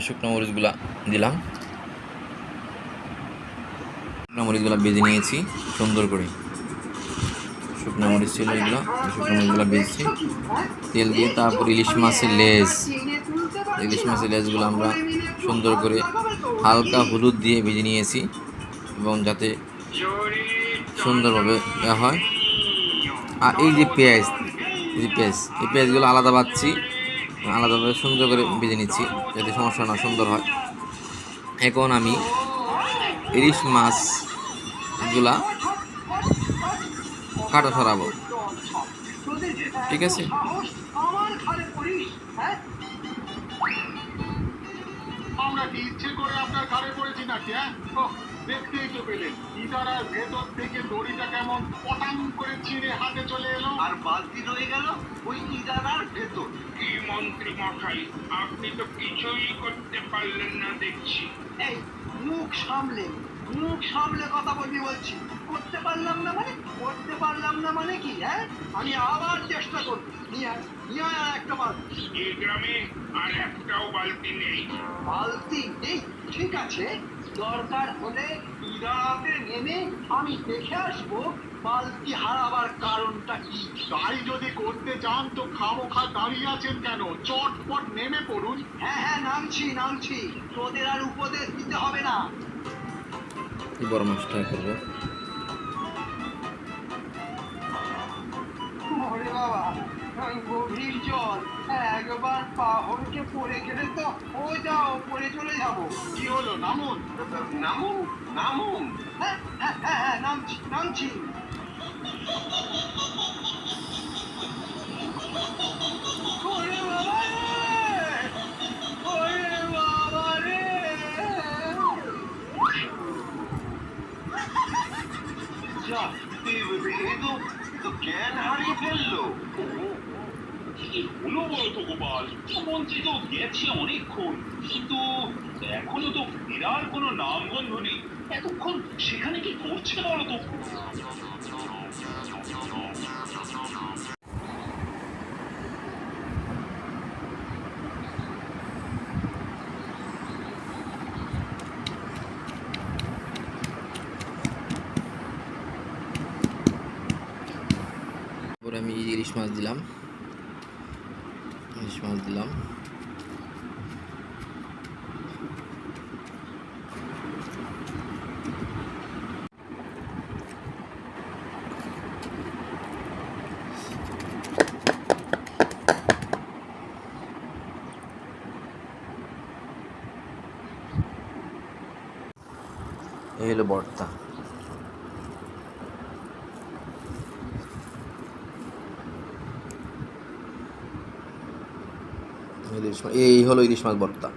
শুকনো মরিচগুলো দিলাম। শুকনো মরিচগুলো ভেজে নিয়েছি সুন্দর করে। শুকনো মরিচ ছিল এগুলো, শুকনো মরিচগুলো ভেজেছি তেল দিয়ে। তারপর ইলিশ মাছের লেজগুলো আমরা সুন্দর করে হালকা হলুদ দিয়ে ভেজে নিয়েছি, এবং যাতে সুন্দরভাবে দেওয়া হয়। আর এই যে পেঁয়াজ, এই পেঁয়াজগুলো আলাদা বাচ্ছি, আলাদাভাবে সুন্দর করে ভেজে নিচ্ছি যাতে সমস্যা না সুন্দর হয়। এখন আমি ইলিশ মাছগুলা কাটা ছড়াবো, ঠিক আছে? আমরা কি ইচ্ছে করে আপনার ঘাড়ে পড়েছি নাকি? দেখতেই তো পেলেন ইদারার ভেতর থেকে দড়িটা কেমন পটাং করে ছিঁড়ে হাতে চলে এলো, আর বালতি রয়ে গেল ওই ইদারার ভেতর। কি মন্ত্রী মশাই, আপনি তো কিছুই করতে পারলেন না দেখছি। এই মুখ সামলে কথা বলবি বলছি। করতে পারলাম না মানে কি? আমি আবার চেষ্টা করবো। নিয়ে আর একটা বালতি। এই গ্রামে আর একটাও বালতি নেই। বালতি নেই? ঠিক আছে, দরকার হলে ইরাতে নেমে আমি দেখে আসবো বালতি হারাবার কারণটা কি। তাই যদি করতে চান তো খামোখা দাঁড়িয়ে আছেন কেন? চটপট নেমে পড়ুন। হ্যাঁ নামছি। তোদের আর উপদেশ দিতে হবে না। বড় মাছটা করবো। ওরে বাবা, গভীর জল, একবার পা হড়কে পড়ে গেলে তো পড়ে চলে যাবো। কি হলো? নামুন। হ্যাঁ, নামছি। ওরে বাবা রে! যা, তো জ্ঞান হারিয়ে ফেললো। কি হলো বলতো গোপাল? মন্ত্রী তো গেছে অনেকক্ষণ, কিন্তু এখনো তো ফেরার কোনো নামগন্ধ নেই। এতক্ষণ সেখানে কি করছে বলতো? তারপরে আমি ইলিশ মাছ দিলাম। এই হলো ভর্তা। এই হলো ইলিশ মাছ ভর্তা।